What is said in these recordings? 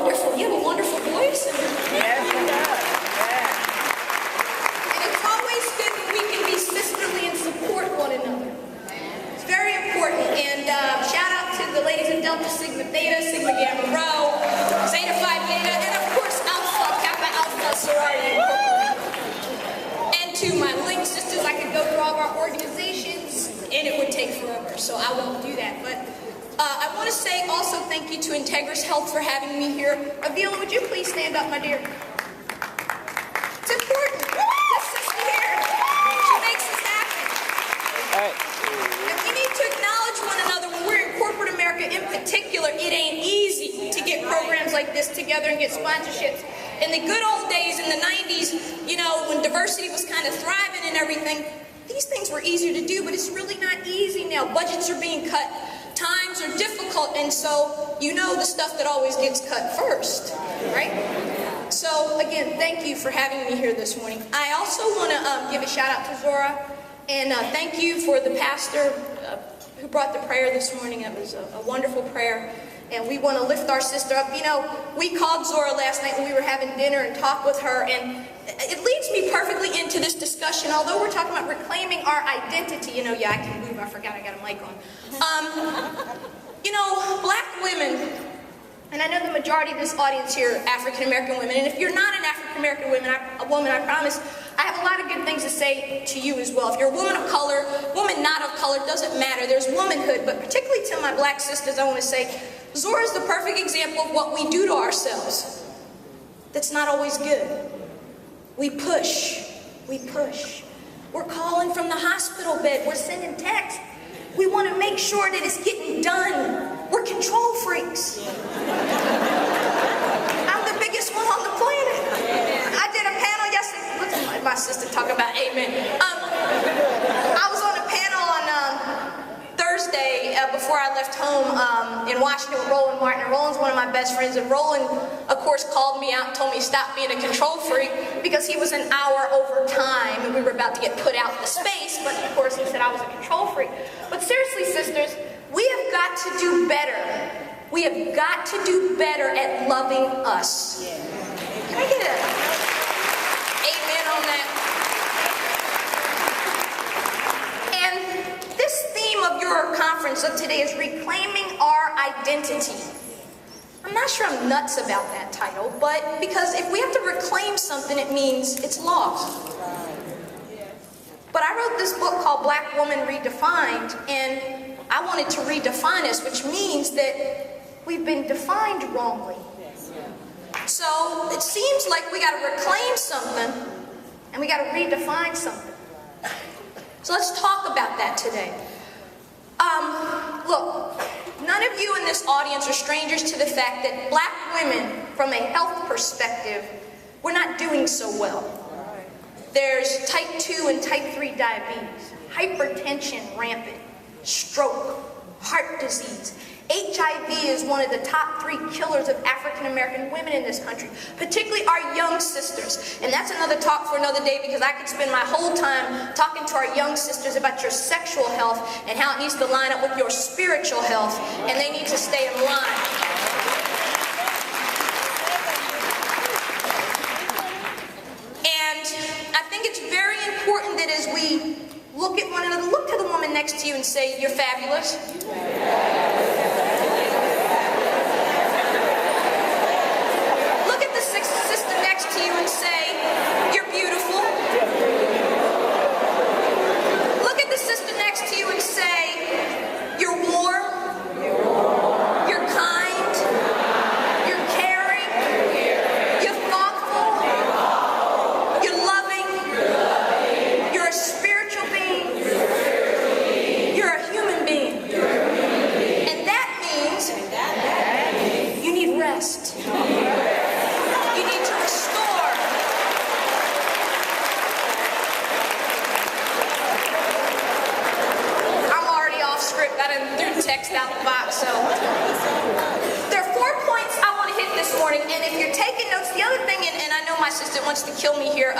wonderful. You have a wonderful voice. Yes, it does. Yeah. And it's always good when we can be sisterly and support one another. It's very important. And shout out to the ladies of Delta Sigma Theta, Sigma Gamma Rho, Zeta Phi Beta, and of course Alpha, Kappa Alpha Sorority Incorporated. And to my link sisters, I could go through all of our organizations, and it would take forever, so I won't do that. But I want to say also thank you to Integris Health for having me here. Avila, would you please stand up, my dear? It's important. This sister here, she makes us happy. All right. And we need to acknowledge one another. When we're in corporate America in particular, it ain't easy to get programs like this together and get sponsorships. In the good old days, in the 90s, you know, when diversity was kind of thriving and everything, these things were easier to do, but it's really not easy now. Budgets are being cut. Times are difficult, and so you know the stuff that always gets cut first, right? So again, thank you for having me here this morning. I also want to give a shout out to Zora, and thank you for the pastor who brought the prayer this morning. It was a wonderful prayer, and we want to lift our sister up. You know, we called Zora last night when we were having dinner and talked with her, and it leads me perfectly into this discussion. Although we're talking about reclaiming our identity, you know, yeah, I can move. I forgot I got a mic on. You know, black women, and I know the majority of this audience here are African American women, and if you're not an African American woman, I promise, I have a lot of good things to say to you as well. If you're a woman of color, woman not of color, doesn't matter. There's womanhood, but particularly to my black sisters, I want to say, Zora's the perfect example of what we do to ourselves. That's not always good. We push. We push. We're calling from the hospital bed. We're sending texts. We want to make sure that it's getting done. We're control freaks. I'm the biggest one on the planet. I did a panel yesterday. Look at my sister talking about amen. I was on a panel on Thursday before I left home in Washington with Roland Martin. And Roland's one of my best friends. And Roland, of course, called me out and told me to stop being a control freak because he was an hour over time and we were about to get put out into space. But of course, he said I was a control freak. But seriously, sisters, we have got to do better. We have got to do better at loving us. Can I get an amen on that? And this theme of your conference of today is reclaiming our identity. I'm not sure I'm nuts about that title, but because if we have to reclaim something, it means it's lost. But I wrote this book called Black Woman Redefined, and I wanted to redefine us, which means that we've been defined wrongly. So it seems like we got to reclaim something, and we got to redefine something. So let's talk about that today. Look, none of you in this audience are strangers to the fact that black women, from a health perspective, we're not doing so well. There's type 2 and type 3 diabetes, hypertension rampant, stroke, heart disease. HIV is one of the top 3 killers of African American women in this country, particularly our young sisters. And that's another talk for another day because I could spend my whole time talking to our young sisters about your sexual health and how it needs to line up with your spiritual health, and they need to stay in line. And I think it's very important that as we look at one another, look to the woman next to you and say, "You're fabulous." Look at the sister next to you and say, "You're beautiful." Look at the sister next to you and say, "You're warm. You're kind. You're caring. You're thoughtful. You're loving. You're a spiritual being. You're a human being." And that means you need rest. You need to restore. I'm already off script. I done threw text out the box, so. There are 4 points I want to hit this morning, and if you're taking notes, the other thing, and I know my sister wants to kill me here,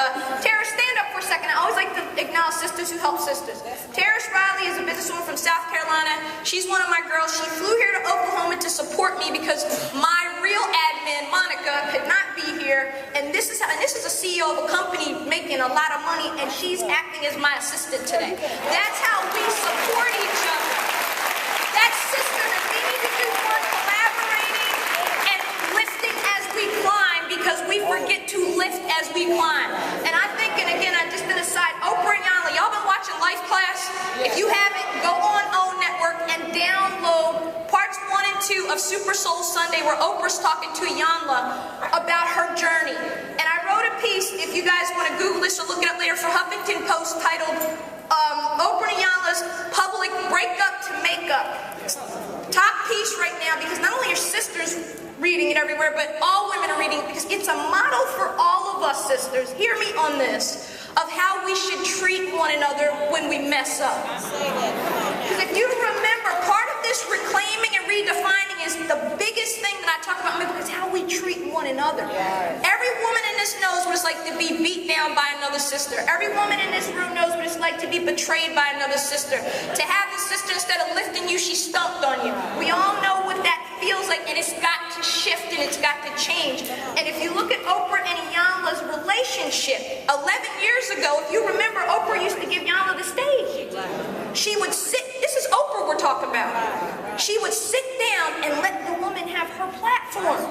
Tara, stand up for a second. I always like to acknowledge sisters who help sisters. Tara Riley is a businesswoman from South Carolina. She's one of my girls. She flew here to Oklahoma to support me because my real admin, CEO of a company making a lot of money, and she's acting as my assistant today. That's how we support each other. That's sisterhood. We need to do more collaborating and lifting as we climb, because we forget to lift as we climb. And I think, and again, I just been aside, Oprah and Iyanla, y'all been watching Life Class? If you haven't, go on OWN Network and download parts 1 and 2 of Super Soul Sunday, where Oprah's talking to Iyanla about her journey. And I wrote a piece, if you guys want to Google this or look it up later, for Huffington Post titled Oprah and Iyanla's Public Breakup to Makeup. Top piece right now, because not only are sisters reading it everywhere, but all women are reading it, because it's a model for all of us sisters. Hear me on this, of how we should treat one another when we mess up. Because if you remember, part of this reclaiming and redefining is the biggest thing that I talk about, because how we treat one another. Every woman in this knows what it's like to be beat down by another sister. Every woman in this room knows what it's like to be betrayed by another sister. To have the sister, instead of lifting you, she stumped on you. We all know what that feels like, and it's got to shift and it's got to change. And if you look at Oprah and Iyanla's relationship, 11 years ago, if you remember, Oprah used to give Iyanla the stage. She would sit, this is Oprah we're talking about. She would sit down and let the woman have her platform.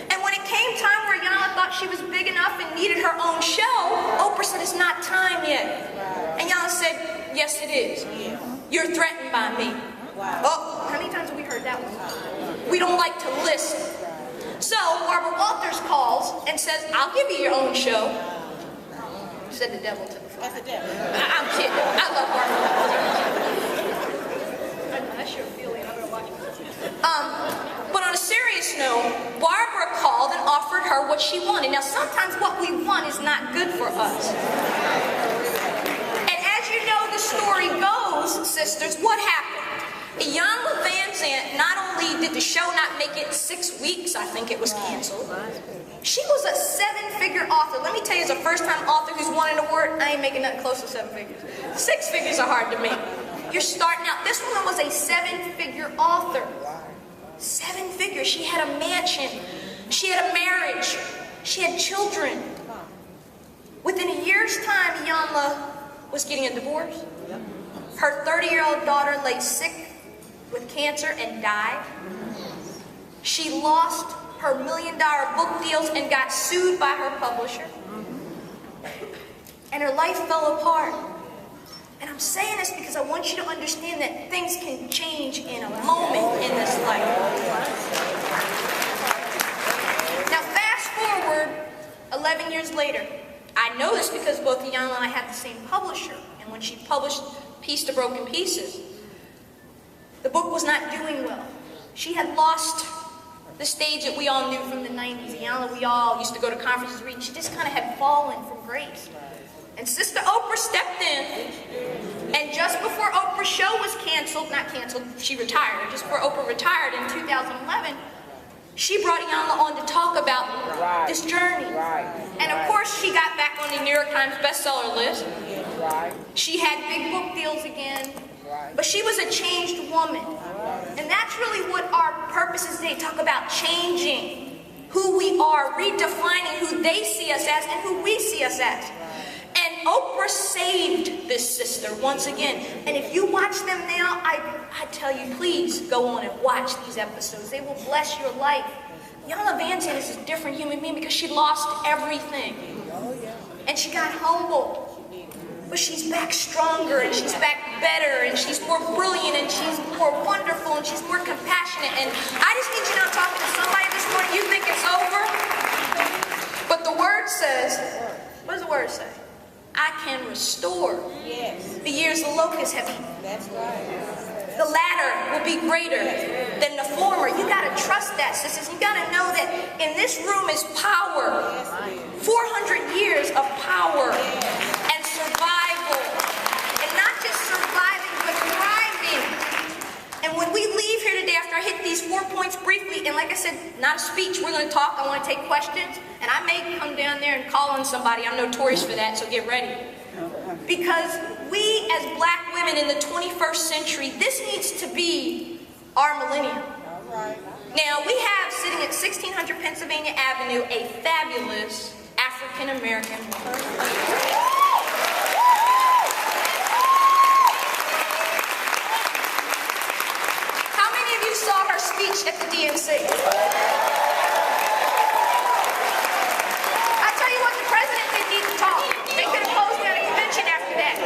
And when it came time where Iyanla thought she was big enough and needed her own show, Oprah said, it's not time yet. And Iyanla said, yes it is. You're threatened by me. Oh, how many times have we heard that one? We don't like to listen. So Barbara Walters calls and says, I'll give you your own show. Said the devil to the floor. That's the devil. I'm kidding. I love Barbara Walters. That's your feeling. I'm going to watch it. But on a serious note, Barbara called and offered her what she wanted. Now, sometimes what we want is not good for us. And as you know the story goes, sisters, what happened? Iyanla Vanzant, not only did the show not make it 6 weeks, I think it was canceled, she was a 7-figure author. Let me tell you, as a first-time author who's won an award, I ain't making nothing close to 7 figures. 6 figures are hard to make. You're starting out. This woman was a 7-figure author. 7 figures. She had a mansion. She had a marriage. She had children. Within a year's time, Iyanla was getting a divorce. Her 30-year-old daughter lay sick with cancer and died. She lost her $1 million book deals and got sued by her publisher. And her life fell apart. And I'm saying this because I want you to understand that things can change in a moment in this life. Now fast forward 11 years later. I know this because both Iyanla and I had the same publisher. And when she published Piece to Broken Pieces, the book was not doing well. She had lost the stage that we all knew from the 90s. Iyanla, we all used to go to conferences reading. She just kind of had fallen from grace. And Sister Oprah stepped in, and just before Oprah's show was canceled, not canceled, she retired, just before Oprah retired in 2011, she brought Iyanla on to talk about this journey. And of course, she got back on the New York Times bestseller list. She had big book deals again. But she was a changed woman. And that's really what our purpose is today. Talk about changing who we are, redefining who they see us as and who we see us as. And Oprah saved this sister once again. And if you watch them now, I tell you, please go on and watch these episodes. They will bless your life. Iyanla Vanzant is a different human being because she lost everything. And she got humbled. But she's back stronger, and she's back better, and she's more brilliant, and she's more wonderful, and she's more compassionate. And I just need you to know, talking to somebody this morning, you think it's over. But the word says, what does the word say? I can restore the years the locusts have eaten. That's right. The latter will be greater than the former. You got to trust that, sisters. You got to know that in this room is power. 400 years of power and survival. And not just surviving, but thriving. And when we leave here today, after I hit these 4 points briefly, and like I said, not a speech, we're going to talk. I want to take questions. And I may come down there and call on somebody. I'm notorious for that, so get ready. Because we, as black women in the 21st century, this needs to be our millennium. Now, we have, sitting at 1600 Pennsylvania Avenue, a fabulous African American woman. How many of you saw her speech at the DNC? I tell you what, the president didn't need to talk. They could have closed down a convention after that.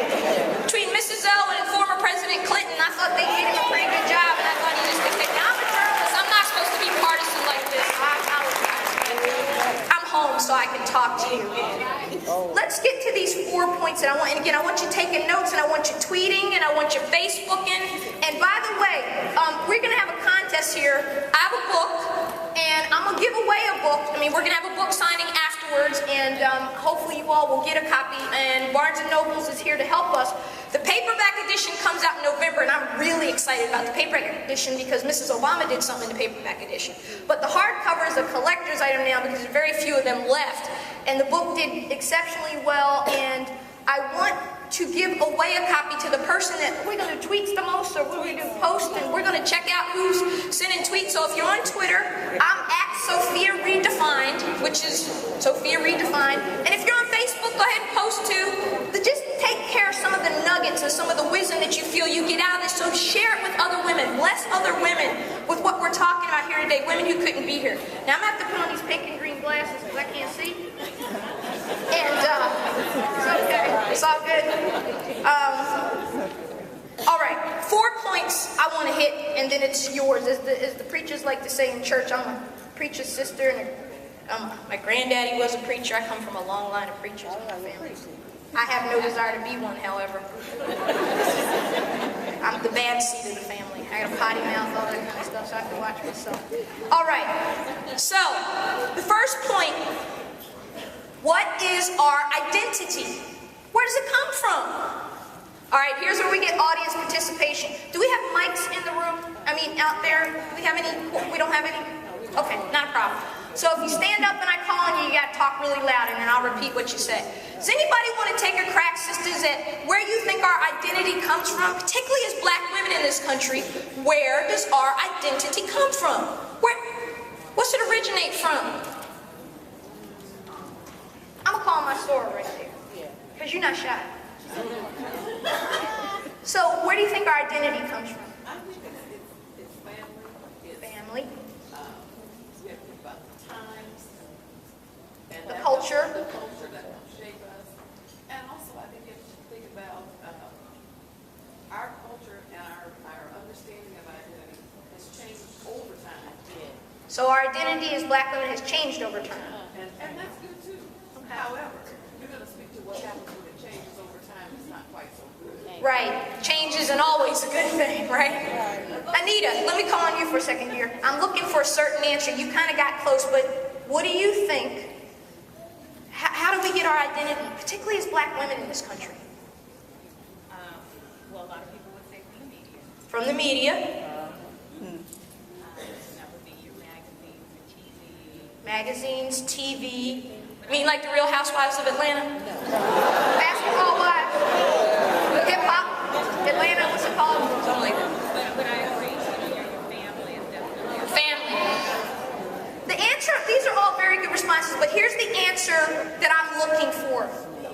Between Mrs. Elwin and former President Clinton, I thought they did him a pretty good job, and I thought he just did. Now I'm a journalist. I'm not supposed to be partisan like this. I apologize. I'm home so I can talk to you. Let's get to these 4 points that I want. And again, I want you taking notes, and I want you tweeting, and I want you Facebooking. And by the way, we're going to have a contest here. I have a book, and I'm going to give away a book. I mean, we're going to have a book signing afterwards, and hopefully you all will get a copy. And Barnes & Nobles is here to help us. The paperback edition comes out in November, and I'm really excited about the paperback edition because Mrs. Obama did something in the paperback edition. But the hardcover is a collector's item now because there's very few of them left. And the book did exceptionally well, and I want to give away a copy to the person that we're going to tweet the most, or we're going to post, and we're going to check out who's sending tweets. So if you're on Twitter, I'm at Sophia Redefined, which is Sophia Redefined. And if you're on Facebook, go ahead and post too. Just take care of some of the nuggets and some of the wisdom that you feel you get out of this. So share it with other women. Bless other women with what we're talking about here today. Women who couldn't be here. Now I'm going to have to put on these pink and green glasses because I can't see. And it's okay. It's all good. All right. 4 points I want to hit, and then it's yours. As the preachers like to say in church, I'm a preacher's sister, and my granddaddy was a preacher. I come from a long line of preachers in my family. I have no desire to be one, however. I'm the bad seed of the family. I got a potty mouth, all that kind of stuff, so I have to watch myself. All right. So, the first point, what is our identity? Where does it come from? All right, here's where we get audience participation. Do we have mics in the room? I mean, out there? Do we have any? We don't have any? Okay, not a problem. So if you stand up and I call on you, you got to talk really loud, and then I'll repeat what you say. Does anybody want to take a crack, sisters, at where you think our identity comes from? Particularly as black women in this country, where does our identity come from? What's it originate from? I'm going to call my story right there, because you're not shy. So where do you think our identity comes from? I think it's family. Family. About the times. And The culture. The culture that will shape us. And also I think you have to think about our culture and our understanding of identity has changed over time. So our identity as black women has changed over time. And that's good too. Okay. However, you're going to speak to what happens when it changes over time. It's not quite so good. Right. Change isn't always a good thing, right? Anita, let me call on you for a second here. I'm looking for a certain answer. You kind of got close, but what do you think? How do we get our identity, particularly as black women in this country? Well, a lot of people would say from the media. From the media. That would be your magazines, your TV. Magazines, TV. I mean, like the Real Housewives of Atlanta? Basketball wives? Hip-hop? Atlanta, what's it called? Something like that. But I agree, your family is definitely a Family. The answer, these are all very good responses, but here's the answer that I'm looking for.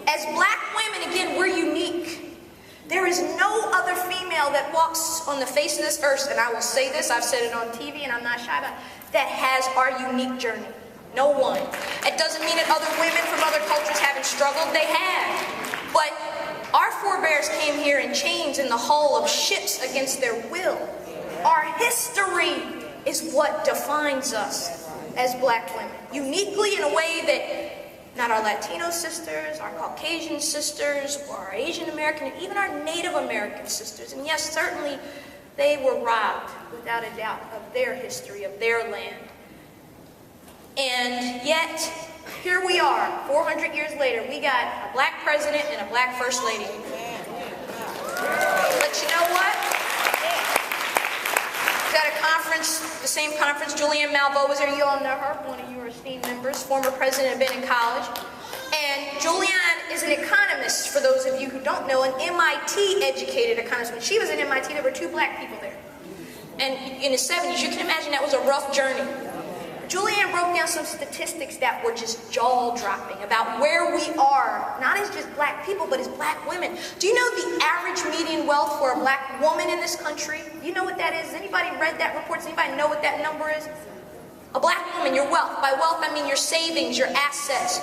As black women, again, we're unique. There is no other female that walks on the face of this earth, and I will say this, I've said it on TV, and I'm not shy about it, that has our unique journey. No one. It doesn't mean that other women from other cultures haven't struggled. They have. But our forebears came here in chains in the hull of ships against their will. Our history is what defines us as black women. Uniquely in a way that not our Latino sisters, our Caucasian sisters, or our Asian American, and even our Native American sisters. And yes, certainly they were robbed, without a doubt, of their history, of their land. And yet, here we are, 400 years later, we got a black president and a black first lady. But you know what? We've got a conference, the same conference, Julianne Malveaux was there. You all know her, one of your esteemed members, former president of Benton College. And Julianne is an economist, for those of you who don't know, an MIT-educated economist. When she was at MIT, there were 2 black people there. And in the 70s, you can imagine that was a rough journey. Julianne broke down some statistics that were just jaw-dropping about where we are, not as just black people, but as black women. Do you know the average median wealth for a black woman in this country? Do you know what that is? Has anybody read that report? Does anybody know what that number is? A black woman, your wealth. By wealth, I mean your savings, your assets,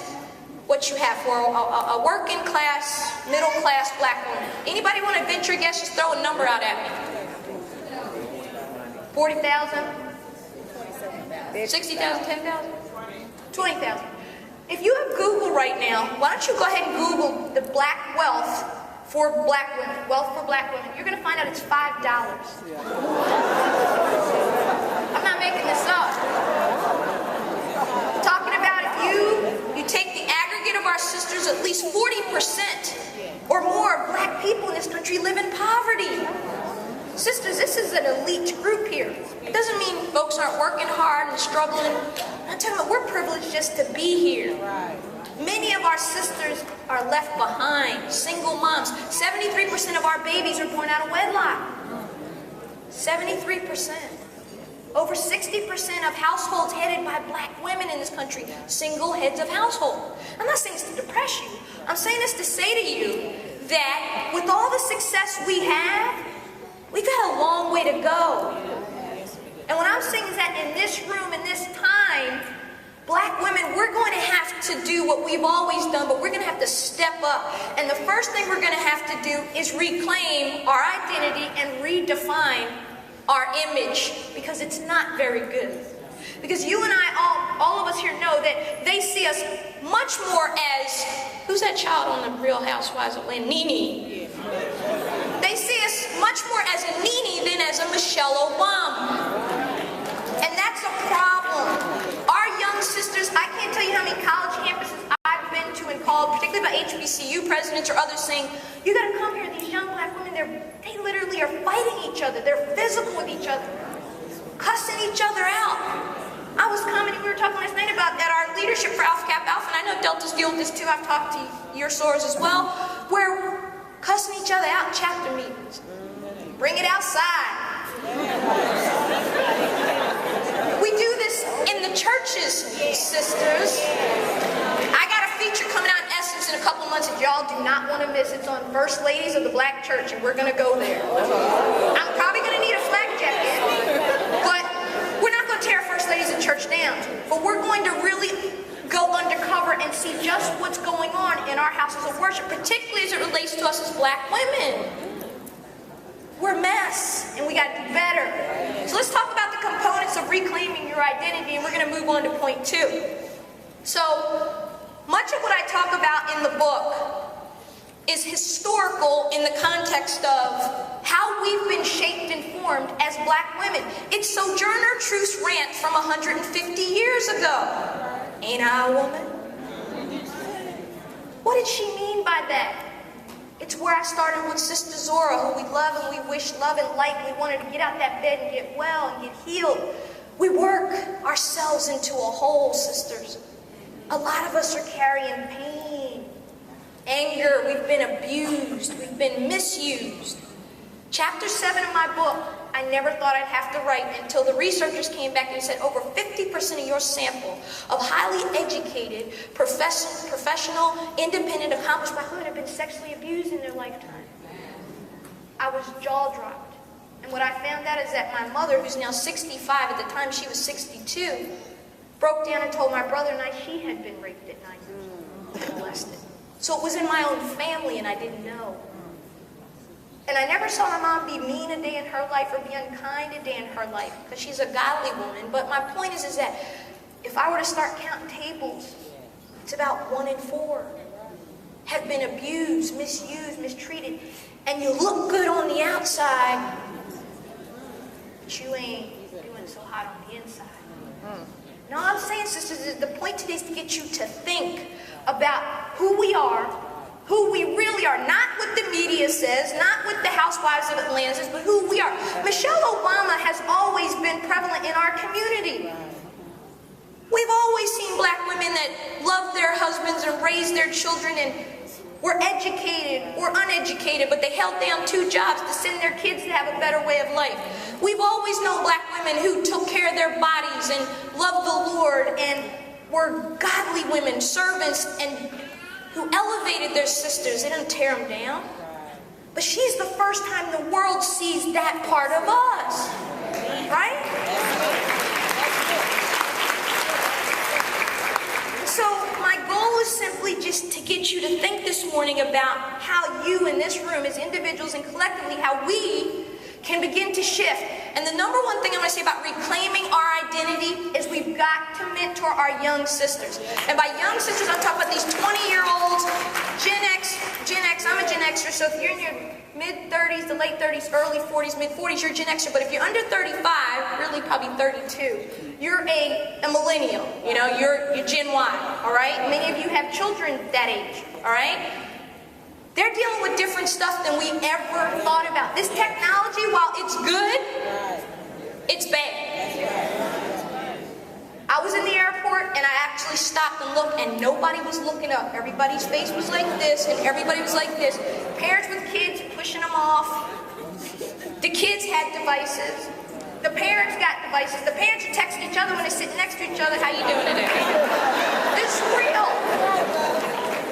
what you have for a working class, middle class black woman. Anybody want to venture a guess? Just throw a number out at me. 40,000? 60,000, 10,000? 20,000. If you have Google right now, why don't you go ahead and Google the black wealth for black women, wealth for black women. You're going to find out it's $5. I'm not making this up. Talking about if you take the aggregate of our sisters, at least 40% or more of black people in this country live in poverty. Sisters, this is an elite group here. It doesn't mean folks aren't working hard and struggling. I'm talking about we're privileged just to be here. Many of our sisters are left behind, single moms. 73% of our babies are born out of wedlock. 73%. Over 60% of households headed by black women in this country, single heads of household. I'm not saying this to depress you. I'm saying this to say to you that with all the success we have, we've got a long way to go. And what I'm saying is that in this room, in this time, black women, we're going to have to do what we've always done, but we're going to have to step up. And the first thing we're going to have to do is reclaim our identity and redefine our image, because it's not very good. Because you and I, all of us here know that they see us much more as, who's that child on the Real Housewives of Atlanta? Nene. They see us much more as a Nene than as a Michelle Obama. And that's a problem. Our young sisters, I can't tell you how many college campuses I've been to and called, particularly by HBCU presidents or others, saying, you gotta come here, these young black women, they literally are fighting each other. They're physical with each other, cussing each other out. I was commenting, we were talking last night about that our leadership for Alpha Kappa Alpha, and I know Delta's deal with this too, I've talked to your sorors as well, where we're cussing each other out in chapter meetings. Bring it outside. We do this in the churches, sisters. I got a feature coming out in Essence in a couple months that y'all do not want to miss. It's on First Ladies of the Black Church, and we're going to go there. I'm probably going to need a flak jacket, but we're not going to tear First Ladies of Church down. But we're going to really go undercover and see just what's going on in our houses of worship, particularly as it relates to us as black women. We're a mess, and we got to do better. So let's talk about the components of reclaiming your identity, and we're going to move on to point 2. So much of what I talk about in the book is historical in the context of how we've been shaped and formed as black women. It's Sojourner Truth's rant from 150 years ago. Ain't I a woman? What did she mean by that? It's where I started with Sister Zora, who we love and we wish love and light. We wanted to get out that bed and get well and get healed. We work ourselves into a hole, sisters. A lot of us are carrying pain, anger. We've been abused. We've been misused. Chapter 7 of my book, I never thought I'd have to write until the researchers came back and said over 50% of your sample of highly educated, professional, independent, accomplished black women have been sexually abused in their lifetime. I was jaw-dropped. And what I found out is that my mother, who's now 65, at the time she was 62, broke down and told my brother and I she had been raped at 9 years old, molested. So it was in my own family and I didn't know. And I never saw my mom be mean a day in her life or be unkind a day in her life, because she's a godly woman. But my point is that if I were to start counting tables, it's about 1 in 4 have been abused, misused, mistreated. And you look good on the outside, but you ain't doing so hot on the inside. Now all I'm saying, sisters, is the point today is to get you to think about who we are, who we really are, not what the media says, not what the Housewives of Atlanta says, but who we are. Michelle Obama has always been prevalent in our community. We've always seen black women that love their husbands and raise their children and were educated or uneducated, but they held down 2 jobs to send their kids to have a better way of life. We've always known black women who took care of their bodies and loved the Lord and were godly women, servants, and who elevated their sisters. They didn't tear them down. But she's the first time the world sees that part of us, right? So my goal is simply just to get you to think this morning about how you in this room as individuals and collectively, how we can begin to shift. And the number one thing I'm going to say about reclaiming our identity is we've got to mentor our young sisters. And by young sisters, I'm talking about these 20-year-olds, Gen X, I'm a Gen Xer, so if you're in your mid-30s, the late 30s, early 40s, mid-40s, you're a Gen Xer. But if you're under 35, really probably 32, you're a millennial. You know, you're Gen Y, all right? Many of you have children that age, all right? They're dealing with different stuff than we ever thought about. This technology, while it's good, it's bad. I was in the airport and I actually stopped and looked and nobody was looking up. Everybody's face was like this and everybody was like this. Parents with kids pushing them off. The kids had devices. The parents got devices. The parents are texting each other when they're sitting next to each other. How you doing today? This is real.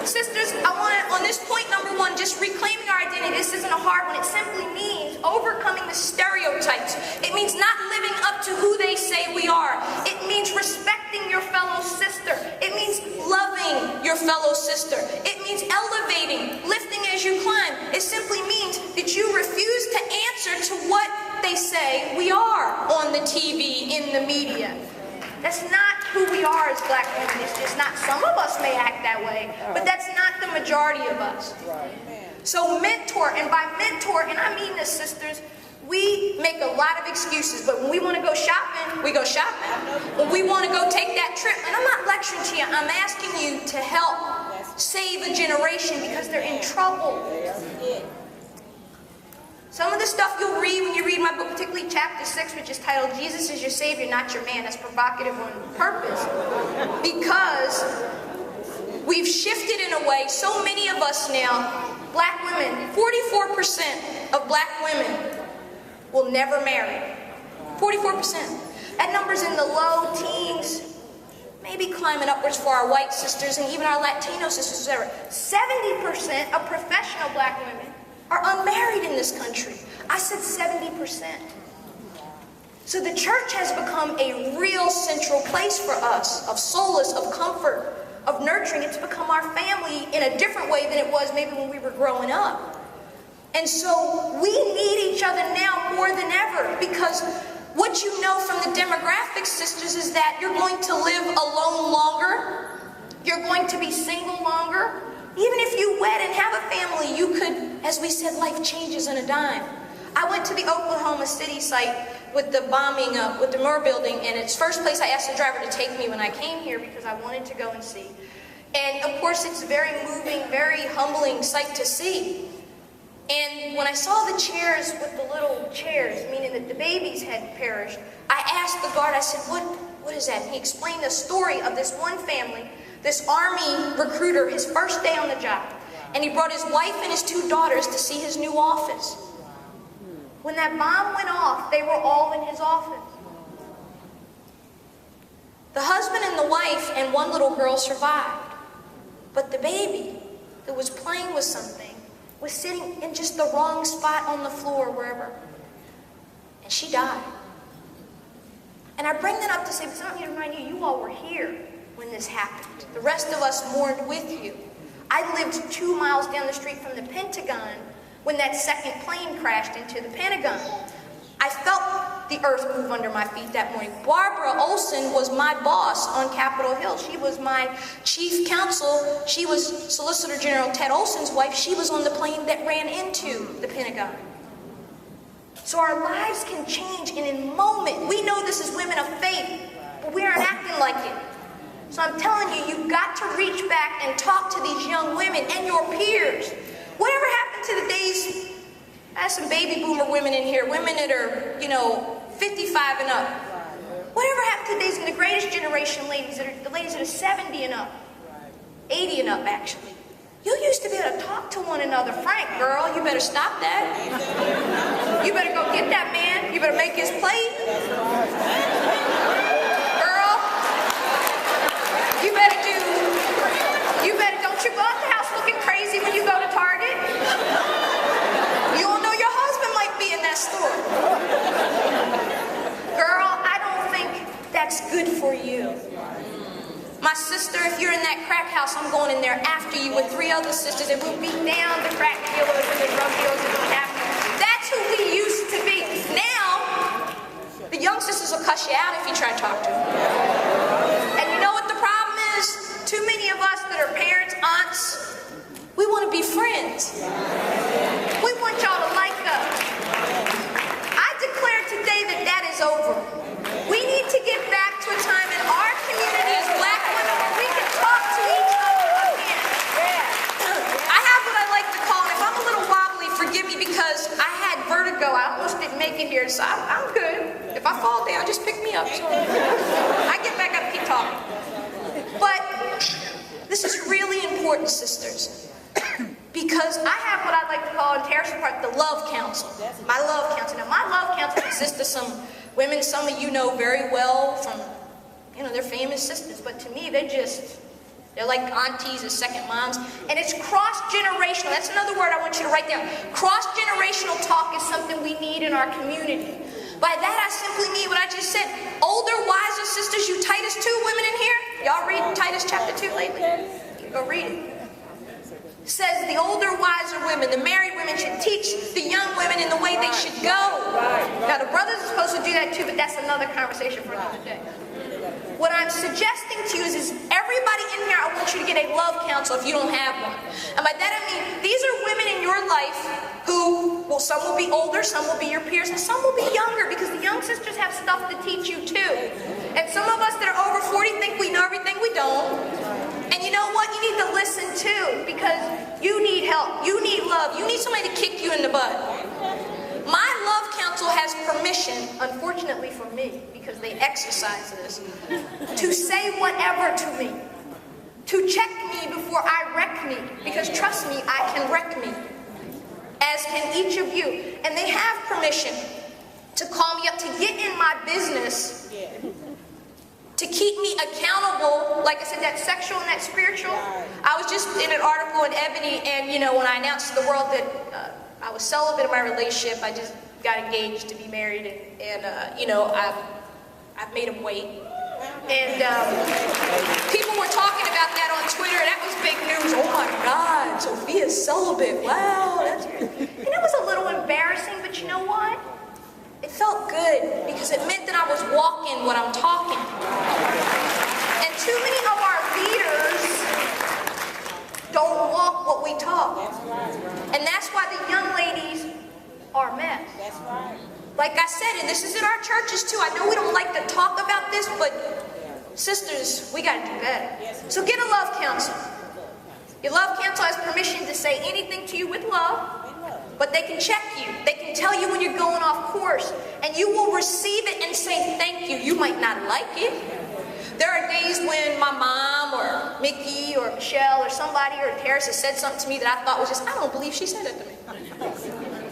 Sisters, I want to, on this point number 1, just reclaiming our identity. This isn't a hard one. It simply means overcoming the stereotypes. It means not living up to who they say we are. It means respecting your fellow sister. It means loving your fellow sister. It means elevating, lifting as you climb. It simply means that you refuse to answer to what they say we are on the TV, in the media. That's not who we are as black women. It's just not. Some of us may act that way, but that's not the majority of us. So mentor, and by mentor, and I mean this, sisters, we make a lot of excuses, but when we want to go shopping, we go shopping. When we want to go take that trip, and I'm not lecturing to you, I'm asking you to help save a generation because they're in trouble. Some of the stuff you'll read when you read my book, particularly chapter 6, which is titled, Jesus is Your Savior, Not Your Man. That's provocative on purpose. Because we've shifted in a way, so many of us now, black women, 44% of black women will never marry. 44%. That number's in the low teens, maybe climbing upwards for our white sisters and even our Latino sisters, etc. 70% of professional black women are unmarried in this country. I said 70%. So the church has become a real central place for us, of solace, of comfort, of nurturing. It's become our family in a different way than it was maybe when we were growing up. And so we need each other now more than ever, because what you know from the demographics, sisters, is that you're going to live alone longer. You're going to be single longer. Even if you wed and have a family, you could, as we said, life changes on a dime. I went to the Oklahoma City site with the bombing, with the Murrah building, and it's first place I asked the driver to take me when I came here because I wanted to go and see. And of course, it's a very moving, very humbling sight to see. And when I saw the chairs with the little chairs, meaning that the babies had perished, I asked the guard, I said, what is that? And he explained the story of this one family, this Army recruiter, his first day on the job. And he brought his wife and his 2 daughters to see his new office. When that bomb went off, they were all in his office. The husband and the wife and 1 little girl survived. But the baby, who was playing with something, was sitting in just the wrong spot on the floor, wherever. And she died. And I bring that up to say, because I want me to remind you, you all were here when this happened. The rest of us mourned with you. I lived 2 miles down the street from the Pentagon when that second plane crashed into the Pentagon. I felt the earth move under my feet that morning. Barbara Olson was my boss on Capitol Hill. She was my chief counsel. She was Solicitor General Ted Olson's wife. She was on the plane that ran into the Pentagon. So our lives can change in a moment. We know this as women of faith, but we aren't acting like it. So I'm telling you, you've got to reach back and talk to these young women and your peers. Whatever happened to the days, I have some baby boomer women in here, women that are, 55 and up. Whatever happened to the days of the greatest generation ladies, the ladies that are 70 and up, 80 and up actually. You used to be able to talk to one another. Frank, girl, you better stop that. You better go get that man. You better make his plate. Girl, don't you go out the house looking crazy when you go to Target. You don't know your husband might be in that store. Girl, I don't think that's good for you. My sister, if you're in that crack house, I'm going in there after you with 3 other sisters, and we'll beat down the crack dealers and the drug dealers and the captains. That's who we used to be. Now, the young sisters will cuss you out if you try to talk to them. And you know what the problem is? Too many of us that are parents, aunts, we want to be friends. We want y'all to like us. I declare today that that is over. We need to get back to a time in our community as black women where we can talk to each other again. I have what I like to call, and if I'm a little wobbly, forgive me because I had vertigo. I almost didn't make it here, so I'm good. If I fall down, just pick me up. So I get back up and keep talking. But this is really important, sisters. Because I have what I like to call in Terrace Park the love council. My love council. Now, my love council consists of some women some of you know very well from, they're famous sisters. But to me, they're like aunties or second moms. And it's cross-generational. That's another word I want you to write down. Cross-generational talk is something we need in our community. By that, I simply mean what I just said. Older, wiser sisters, you Titus 2 women in here? Y'all read Titus chapter 2 lately? Go read it. It says the older, wiser women, the married women should teach the young women in the way they should go. Now, the brothers are supposed to do that too, but that's another conversation for another day. What I'm suggesting to you is everybody in here, I want you to get a love council if you don't have one. And by that I mean, these are women in your life who, well, some will be older, some will be your peers, and some will be younger because the young sisters have stuff to teach you too. And some of us that are over 40 think we know everything. We don't. And you know what? You need to listen too because you need help. You need love. You need somebody to kick you in the butt. My love council has permission, unfortunately for me, because they exercise this, to say whatever to me, to check me before I wreck me, because trust me, I can wreck me, as can each of you. And they have permission to call me up, to get in my business, to keep me accountable, like I said, that sexual and that spiritual. I was just in an article in Ebony, and when I announced to the world that I was celibate in my relationship, I just got engaged to be married, and I've made him wait. And people were talking about that on Twitter, and that was big news. Oh my God, Sophia's celibate, wow. And it was a little embarrassing, but you know what? It felt good, because it meant that I was walking what I'm talking. And too many of our leaders don't walk what we talk. And that's why the young ladies are a mess. Like I said, and this is in our churches too. I know we don't like to talk about this, but sisters, we got to do better. So get a love council. Your love council has permission to say anything to you with love, but they can check you. They can tell you when you're going off course, and you will receive it and say thank you. You might not like it. There are days when my mom or Mickey or Michelle or somebody or Terrace has said something to me that I thought was just, I don't believe she said that to me.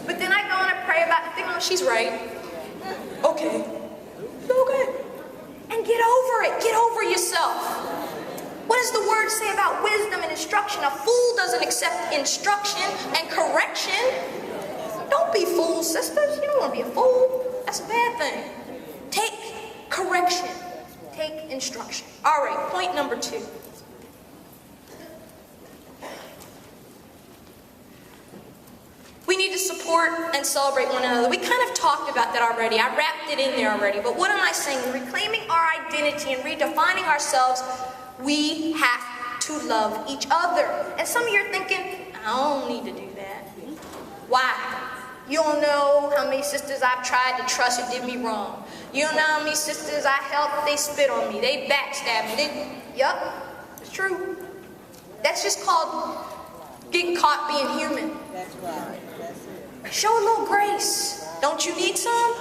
But then I go on and pray about it and think, oh, she's right. Okay. Okay. And get over it. Get over yourself. What does the word say about wisdom and instruction? A fool doesn't accept instruction and correction. Don't be fools, sisters. You don't want to be a fool. That's a bad thing. Take correction. Take instruction. All right, point number 2. We need to support and celebrate one another. We kind of talked about that already. I wrapped it in there already. But what am I saying? Reclaiming our identity and redefining ourselves, we have to love each other. And some of you are thinking, I don't need to do that. Why? You don't know how many sisters I've tried to trust who did me wrong. You don't know how many sisters I helped, they spit on me, they backstabbed me. Yup, it's true. That's just called getting caught being human. That's right. Show a little grace. Don't you need some?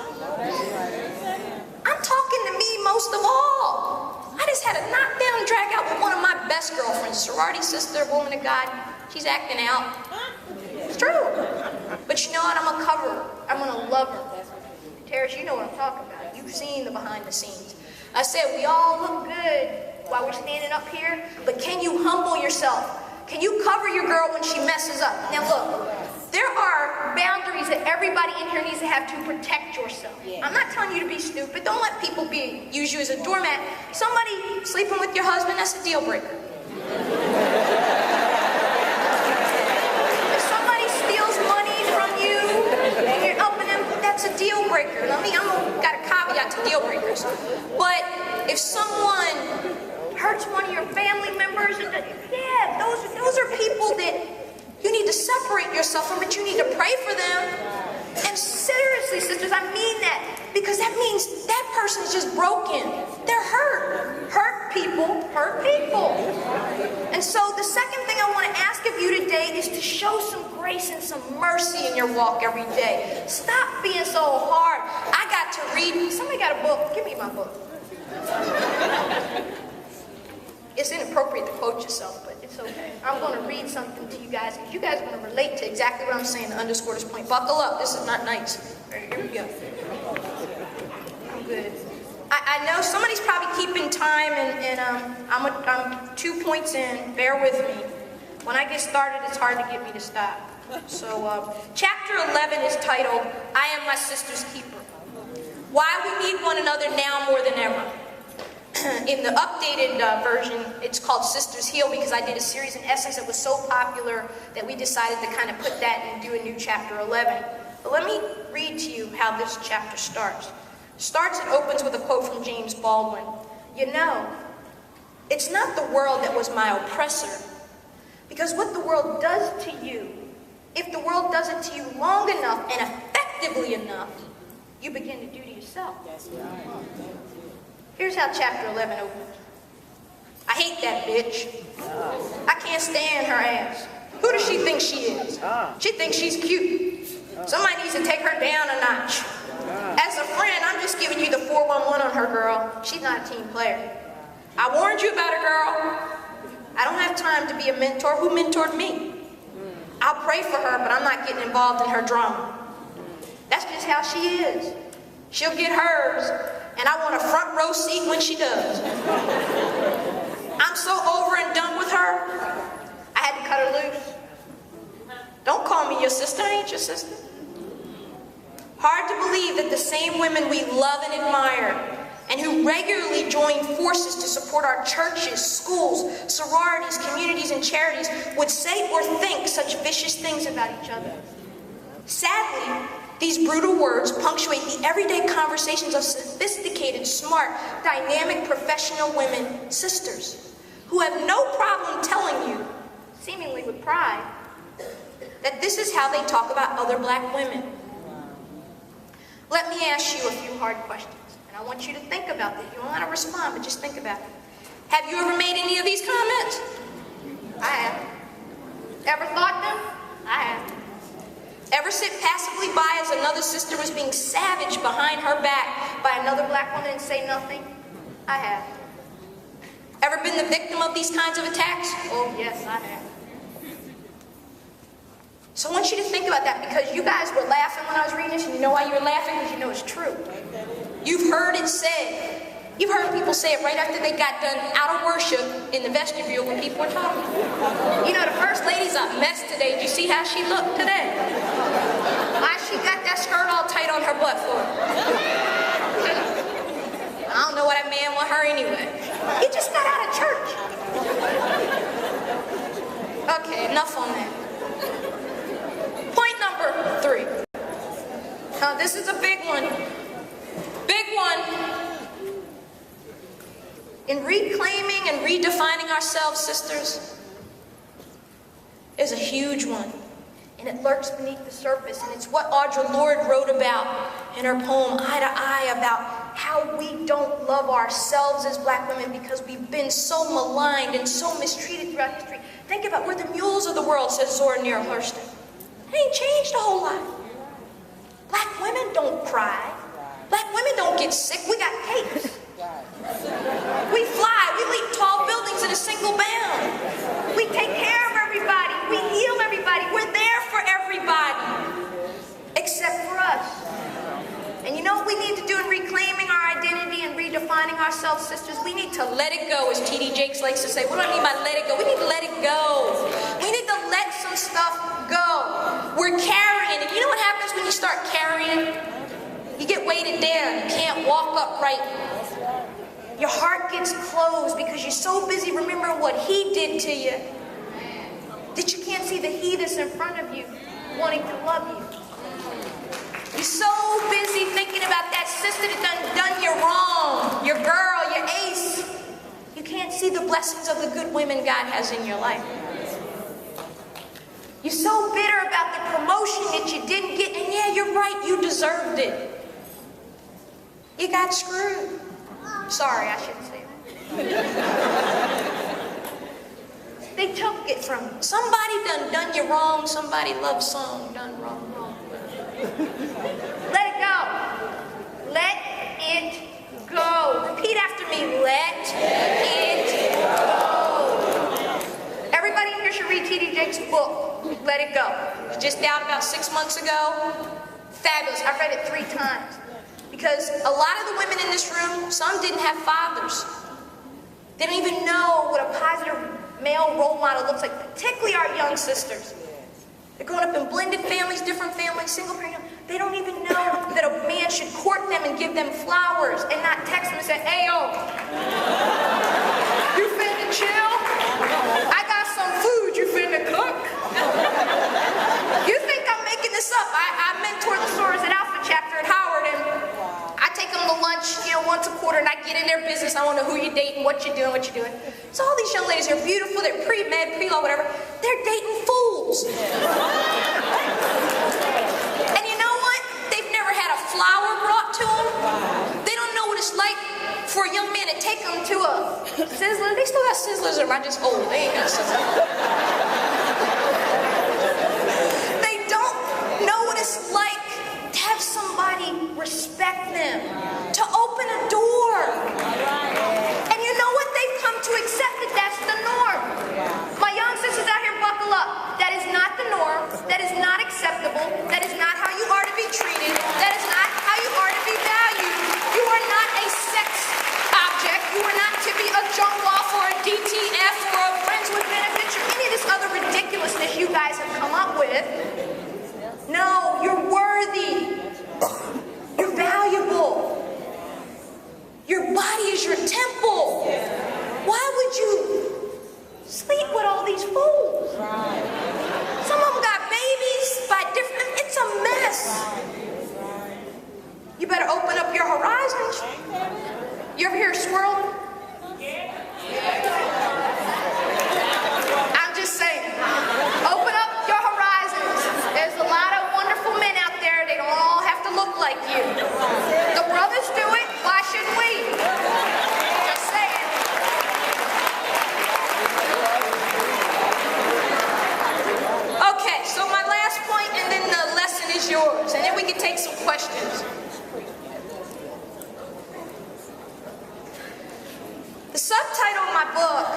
I'm talking to me most of all. I just had a knockdown drag out with one of my best girlfriends, sorority sister, woman of God. She's acting out. It's true. But you know what? I'm going to cover her. I'm going to love her. Terrace, you know what I'm talking about. You've seen the behind the scenes. I said we all look good while we're standing up here, but can you humble yourself? Can you cover your girl when she messes up? Now look, there are boundaries that everybody in here needs to have to protect yourself. I'm not telling you to be stupid. Don't let people use you as a doormat. Somebody sleeping with your husband, that's a deal breaker. If somebody steals money from you and you're helping them, that's a deal breaker. I mean, I've got a caveat to deal breakers. But if someone hurts one of your family members, yeah, those are people that you need to separate yourself from, but you need to pray for them. And seriously, sisters, I mean that, because that means that person is just broken. They're hurt. Hurt people hurt people. And so the second thing I want to ask of you today is to show some grace and some mercy in your walk every day. Stop being so hard. I got to read. Somebody got a book. Give me my book. It's inappropriate to quote yourself, but it's okay. I'm going to read something to you guys, because you guys are going to relate to exactly what I'm saying to underscore this point. Buckle up. This is not nice. All right, here we go. I'm good. I know somebody's probably keeping time, and I'm 2 points in. Bear with me. When I get started, it's hard to get me to stop. So, chapter 11 is titled, I Am My Sister's Keeper. Why we need one another now more than ever. In the updated version, it's called Sisters Heal, because I did a series in Essence that was so popular that we decided to kind of put that and do a new chapter 11. But let me read to you how this chapter starts. It opens with a quote from James Baldwin. You know, it's not the world that was my oppressor, because what the world does to you, if the world does it to you long enough and effectively enough, you begin to do to yourself. That's right. Here's how chapter 11 opens. I hate that bitch. I can't stand her ass. Who does she think she is? She thinks she's cute. Somebody needs to take her down a notch. As a friend, I'm just giving you the 411 on her, girl. She's not a team player. I warned you about her, girl. I don't have time to be a mentor. Who mentored me? I'll pray for her, but I'm not getting involved in her drama. That's just how she is. She'll get hers, and I want a front row seat when she does. I'm so over and done with her, I had to cut her loose. Don't call me your sister, I ain't your sister. Hard to believe that the same women we love and admire, and who regularly join forces to support our churches, schools, sororities, communities, and charities, would say or think such vicious things about each other. Sadly, these brutal words punctuate the everyday conversations of sophisticated, smart, dynamic, professional women, sisters, who have no problem telling you, seemingly with pride, that this is how they talk about other black women. Let me ask you a few hard questions, and I want you to think about this. You don't want to respond, but just think about it. Have you ever made any of these comments? I have. Ever thought them? I have. Ever sit passively by as another sister was being savaged behind her back by another black woman and say nothing? I have. Ever been the victim of these kinds of attacks? Oh, yes, I have. So I want you to think about that, because you guys were laughing when I was reading this, and you know why you were laughing? Because you know it's true. You've heard it said. You've heard people say it right after they got done out of worship in the vestibule when people were talking. You know, the first lady's a mess today. Did you see how she looked today? Why she got that skirt all tight on her butt for? I don't know why that man want her anyway. He just got out of church. Okay, enough on that. Point number 3. Now, this is a big one. Big one. In reclaiming and redefining ourselves, sisters, is a huge one. And it lurks beneath the surface. And it's what Audre Lorde wrote about in her poem, Eye to Eye, about how we don't love ourselves as black women because we've been so maligned and so mistreated throughout history. Think about we're the mules of the world, says Zora Neale Hurston. It ain't changed a whole lot. Black women don't cry. Black women don't get sick. We got capes. We fly. We leap tall buildings in a single bound. We take care of everybody. We ourselves, sisters, we need to let it go, as T.D. Jakes likes to say. What do I mean by let it go? We need to let it go. We need to let some stuff go. We're carrying it. You know what happens when you start carrying? You get weighted down. You can't walk upright. Your heart gets closed because you're so busy remembering what he did to you that you can't see the he that's in front of you wanting to love you. You're so busy thinking about that sister that done you wrong, your girl, your ace. You can't see the blessings of the good women God has in your life. You're so bitter about the promotion that you didn't get, and yeah, you're right, you deserved it. You got screwed. Sorry, I shouldn't say that. They took it from you. Somebody done you wrong, somebody love song done wrong. Let it go. Let it go. Repeat after me. Let it go. Everybody here should read T.D. Jakes' book, Let It Go. It's just out about 6 months ago. Fabulous. I've read it 3 times. Because a lot of the women in this room, some didn't have fathers. They don't even know what a positive male role model looks like, particularly our young sisters. They're growing up in blended families, different families, single parent. They don't even know that a man should court them and give them flowers and not text them and say, hey, yo, you finna chill? I got some food you finna cook? You think I'm making this up? I mentor the sorors at Alpha Chapter at Howard, and I take them to lunch, once a quarter, and I get in their business. I want to know who you're dating, what you're doing, So all these young ladies are beautiful. They're pre-med, pre-law, whatever. They're dating fools. And you know what? They've never had a flower brought to them. They don't know what it's like for a young man to take them to a Sizzler. They still got Sizzlers, or am I just old? They ain't got Sizzlers. They don't know what it's like to have somebody respect them, to open a door. And you know what? They've come to accept that that's the norm. My young sisters out here, buckle up. That is not the norm. That is not acceptable. That is not how you are to be treated. That is not how you are to be valued. You are not a sex object. You are not to be a junk off or a DTF or a friends with benefits or any of this other ridiculousness you guys have come up with. No, you're worthy. You're valuable. Your body is your temple. Why would you sleep with all these fools? Some of them got babies by different, it's a mess. You better open up your horizons. You ever hear swirling? I'm just saying. Open up your horizons. There's a lot of wonderful men out there. They don't all have to look like you. The brothers do it. Why shouldn't we? Just saying. Okay, so my last point, and then the lesson is yours. And then we can take some questions. The subtitle of my book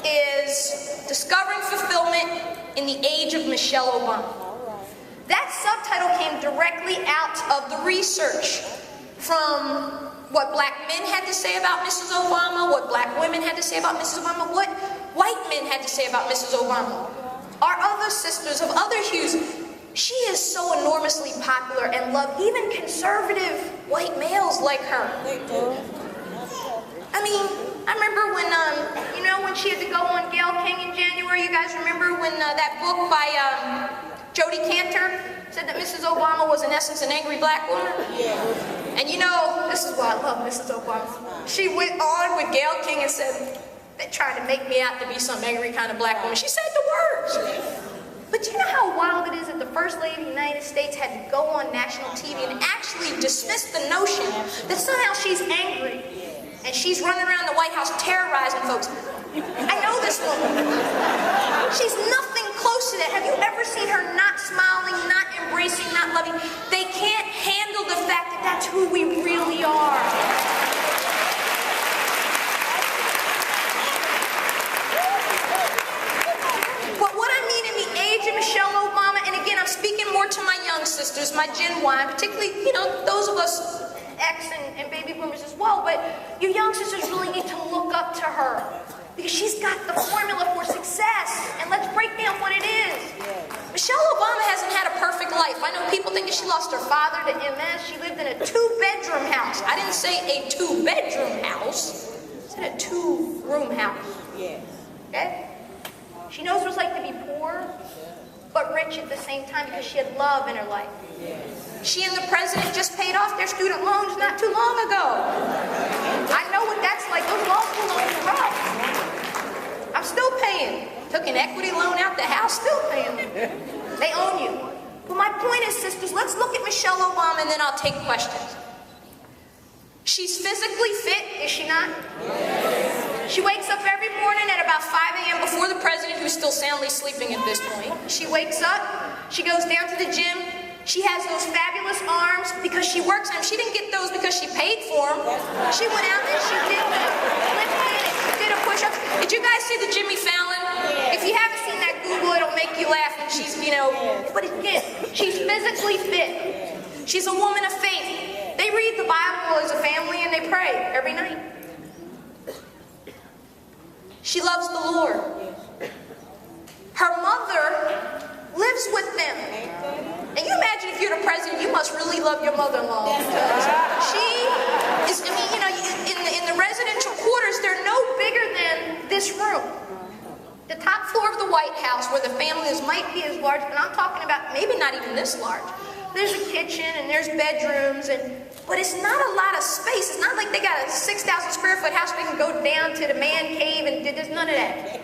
is Discovering Fulfillment in the Age of Michelle Obama. That subtitle came directly out of the research from what black men had to say about Mrs. Obama, what black women had to say about Mrs. Obama, what white men had to say about Mrs. Obama. Our other sisters of other hues, she is so enormously popular and loved, even conservative white males like her. I mean, I remember when, when she had to go on Gayle King in January. You guys remember when that book by Jodi Kantor said that Mrs. Obama was in essence an angry black woman? Yeah. And this is why I love Mrs. Obama. She went on with Gayle King and said, they're trying to make me out to be some angry kind of black woman. She said the words. But do you know how wild it is that the First Lady of the United States had to go on national TV and actually dismiss the notion that somehow she's angry and she's running around the White House terrorizing folks? I know this woman. She's nothing close to that. Have you ever seen her not smiling, not embracing, not loving? They can't handle the fact that that's who we really are. But what I mean in the age of Michelle Obama, and again, I'm speaking more to my young sisters, my Gen Y, particularly, those of us X and baby boomers as well, but you young sisters lost her father to MS. She lived in a 2-bedroom house. I didn't say a 2-bedroom house. I said a 2-room house. Yes. Okay? She knows what it's like to be poor, but rich at the same time because she had love in her life. She and the president just paid off their student loans not too long ago. I know what that's like. Those law school loans are rough. I'm still paying. Took an equity loan out the house, still paying them. They own you. But my point is, sisters, let's look at Michelle Obama and then I'll take questions. She's physically fit, is she not? She wakes up every morning at about 5 a.m. before the president, who's still soundly sleeping at this point. She wakes up, she goes down to the gym. She has those fabulous arms because she works on them. She didn't get those because she paid for them. She went out and she did the lifting, she did a push-up. Did you guys see the Jimmy Fallon? If you haven't seen that, Google, it'll make you laugh. And she's, but again, she's physically fit. She's a woman of faith. They read the Bible as a family and they pray every night. She loves the Lord. Her mother lives with them. And you imagine if you're the president, you must really love your mother-in-law. She is, in the residential quarters, they're no bigger than this room. The top floor of the White House, where the families might be as large, and I'm talking about maybe not even this large. There's a kitchen and there's bedrooms, but it's not a lot of space. It's not like they got a 6,000 square foot house where you can go down to the man cave, and there's none of that.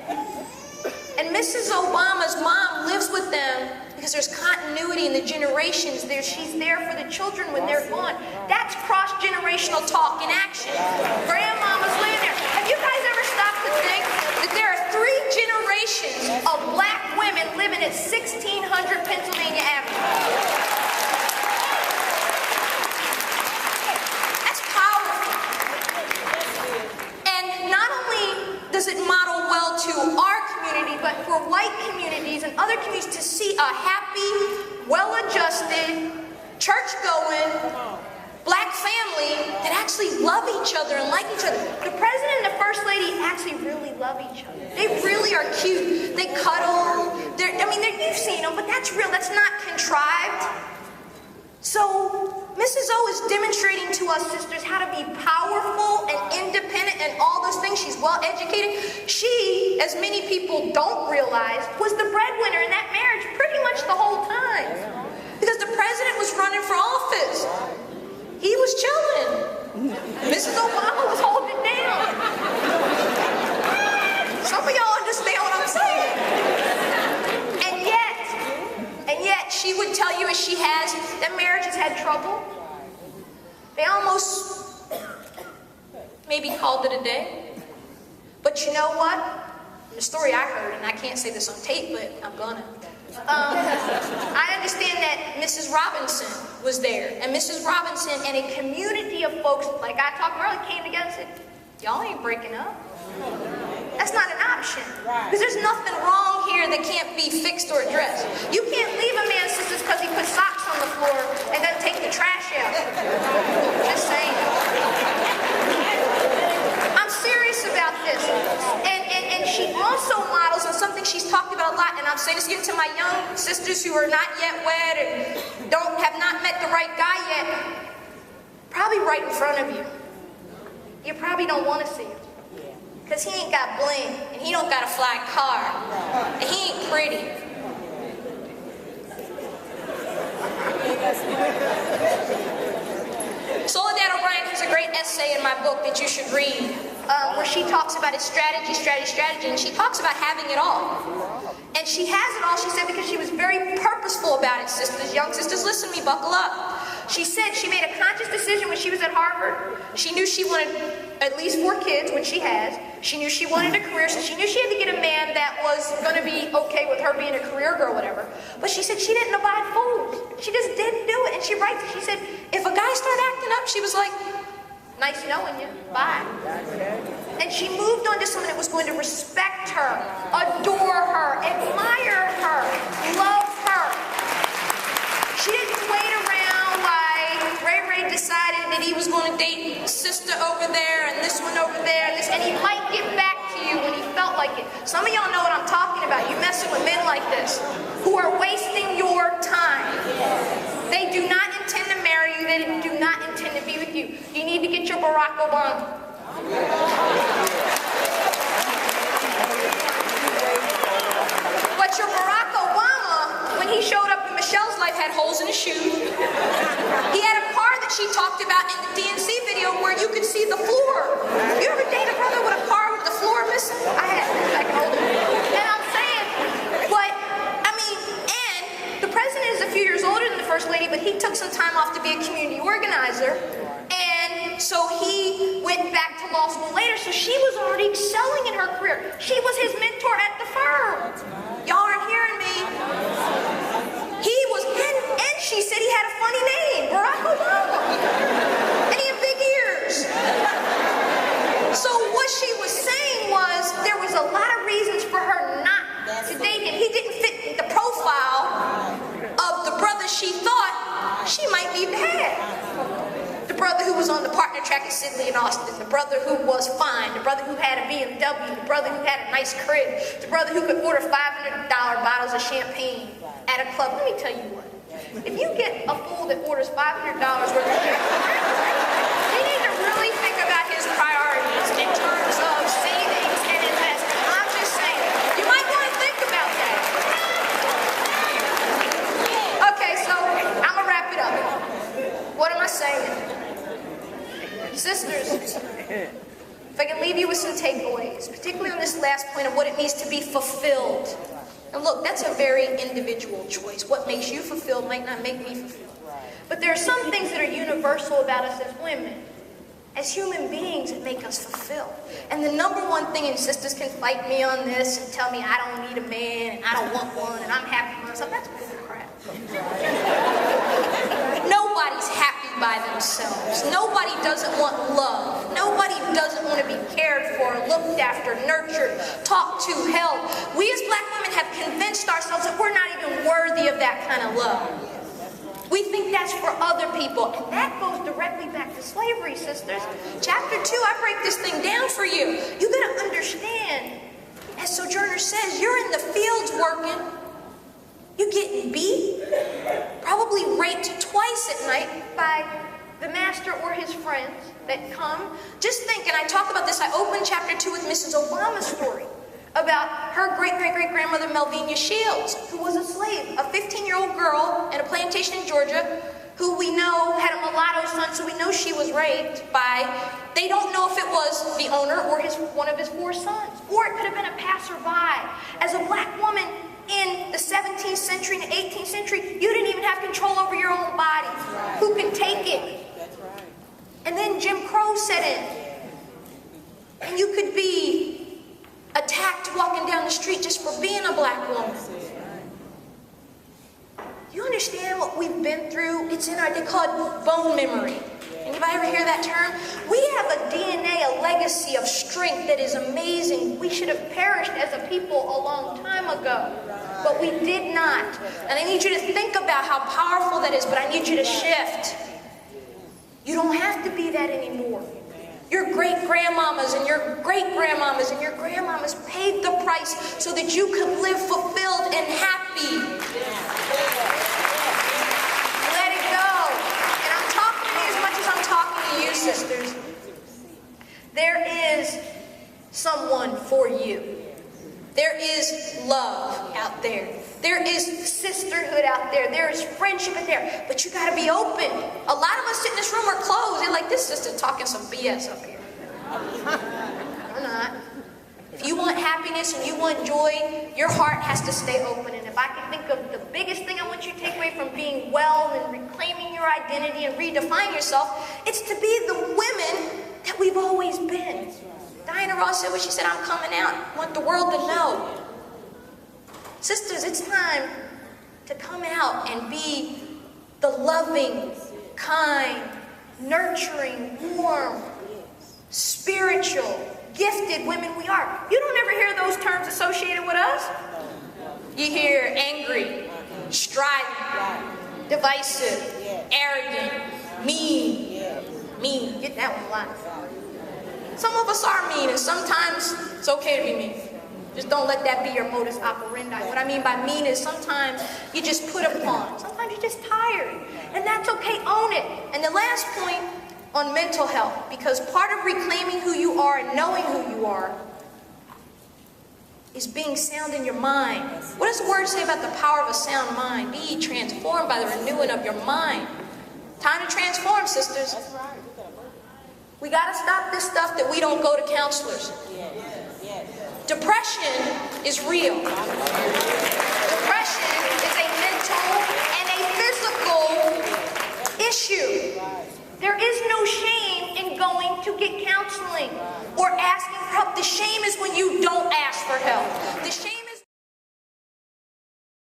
And Mrs. Obama's mom lives with them because there's continuity in the generations. She's there for the children when they're gone. That's cross-generational talk in action. Grandmama's living there. Have you guys ever stopped to think that there are 3 generations of black women living at 1600 Pennsylvania Avenue? That's powerful. And not only does it model well to our community, but for white communities and other communities to see a happy, well-adjusted, church-going, black family that actually love each other and like each other. The president and the first lady actually really love each other. They really are cute. They cuddle. You've seen them, but that's real. That's not contrived. So Mrs. O is demonstrating to us, sisters, how to be powerful and independent and all those things. She's well educated. She, as many people don't realize, was the breadwinner in that marriage pretty much the whole time. Because the president was running for office. He was chilling. Mrs. Obama was holding it down. Some of y'all understand what I'm saying. And yet, she would tell you, as she has, that marriage has had trouble. They almost maybe called it a day. But you know what? The story I heard, and I can't say this on tape, but I'm gonna. I understand that Mrs. Robinson was there. And Mrs. Robinson and a community of folks, like I talked earlier, came together and said, y'all ain't breaking up. That's not an option. Because there's nothing wrong here that can't be fixed or addressed. You can't leave a man, sisters, because he puts socks on the floor and doesn't take the trash out. Just saying. I'm serious about this. And she also models on something she's talked about a lot, and I'm saying this again to my young sisters who are not yet wed and have not met the right guy yet. Probably right in front of you. You probably don't want to see him. Because he ain't got bling, and he don't got a fly car, and he ain't pretty. Soledad O'Brien has a great essay in my book that you should read, where she talks about his strategy, and she talks about having it all. And she has it all, she said, because she was very purposeful about it, sisters. Young sisters, listen to me, buckle up. She said she made a conscious decision when she was at Harvard. She knew she wanted at least 4 kids, which she has. She knew she wanted a career, so she knew she had to get a man that was going to be okay with her being a career girl, whatever. But she said she didn't abide fools. She just didn't do it. And she writes, she said, if a guy started acting up, she was like, nice knowing you, bye. And she moved on to someone that was going to respect her, adore her, admire her, love her. She didn't wait around like Ray decided that he was going to date sister over there and this one over there and he might get back to you when he felt like it. Some of y'all know what I'm talking about. You messing with men like this who are wasting your time. They do not Barack Obama. But your Barack Obama, when he showed up in Michelle's life, had holes in his shoes. He had a car that she talked about in the DNC video where you could see the floor. You ever date a brother with a car with the floor missing? I had. I can hold it. And I'm saying, but, I mean, and the president is a few years older than the first lady, but he took some time off to be a community organizer. And so he went back to law school later, so she was already excelling in her career. She was his mentor at the firm. Y'all aren't hearing me. He was, and she said he had a funny name, Barack Obama. And he had big ears. So what she was saying was there was a lot of reasons for her not to date him. He didn't fit the profile of the brother she thought she might be had. The brother who was on the partner track at Sidley and Austin, the brother who was fine, the brother who had a BMW, the brother who had a nice crib, the brother who could order $500 bottles of champagne at a club. Let me tell you what, if you get a fool that orders $500 worth of champagne, he needs to really think about his priorities in terms of savings and investing. I'm just saying, you might want to think about that. Okay, so I'm gonna wrap it up. What am I saying? Sisters, if I can leave you with some takeaways, particularly on this last point of what it means to be fulfilled. And look, that's a very individual choice. What makes you fulfilled might not make me fulfilled. But there are some things that are universal about us as women. As human beings, that make us fulfilled. And the number one thing, and sisters can fight me on this and tell me I don't need a man and I don't want one and I'm happy with myself, that's bull crap. Nobody's happy by themselves. Nobody doesn't want love. Nobody doesn't want to be cared for, looked after, nurtured, talked to, held. We as black women have convinced ourselves that we're not even worthy of that kind of love. We think that's for other people. And that goes directly back to slavery, sisters. Chapter 2, I break this thing down for you. You gotta understand, as Sojourner says, you're in the fields working. You're getting beat, probably raped twice at night by the master or his friends that come. Just think, and I talk about this, I opened chapter 2 with Mrs. Obama's story about her great-great-great-grandmother Melvina Shields, who was a slave, a 15-year-old girl in a plantation in Georgia, who we know had a mulatto son, so we know she was raped by, they don't know if it was the owner or one of his 4 sons, or it could have been a passerby. As a black woman in the 17th century and the 18th century, you didn't even have control over your own body. Right. Who could take it? That's right. And then Jim Crow set in. And you could be attacked walking down the street just for being a black woman. Do you understand what we've been through? It's in our, they call it bone memory. Anybody ever hear that term? We have a DNA, a legacy of strength that is amazing. We should have perished as a people a long time ago, but we did not. And I need you to think about how powerful that is, but I need you to shift. You don't have to be that anymore. Your great-grandmamas and your great-grandmamas and your grandmamas paid the price so that you could live fulfilled and happy. Let it go. And I'm talking to you as much as I'm talking to you, sisters. There is someone for you. There is love out there. There is sisterhood out there. There is friendship out there. But you got to be open. A lot of us in this room are closed. They're like, this sister's talking some BS up here. We're not. If you want happiness and you want joy, your heart has to stay open. And if I can think of the biggest thing I want you to take away from being well and reclaiming your identity and redefine yourself, it's to be the women that we've always been. Diana Ross said when she said, I'm coming out. I want the world to know. Sisters, it's time to come out and be the loving, kind, nurturing, warm, spiritual, gifted women we are. You don't ever hear those terms associated with us. You hear angry, strident, divisive, arrogant, mean. Mean. Get that one a lot. Some of us are mean, and sometimes it's okay to be mean. Just don't let that be your modus operandi. What I mean by mean is sometimes you just put upon. Sometimes you're just tired. And that's okay. Own it. And the last point on mental health, because part of reclaiming who you are and knowing who you are is being sound in your mind. What does the word say about the power of a sound mind? Be ye transformed by the renewing of your mind. Time to transform, sisters. We got to stop this stuff that we don't go to counselors. Depression is real. Depression is a mental and a physical issue. There is no shame in going to get counseling or asking for help. The shame is when you don't ask for help. The shame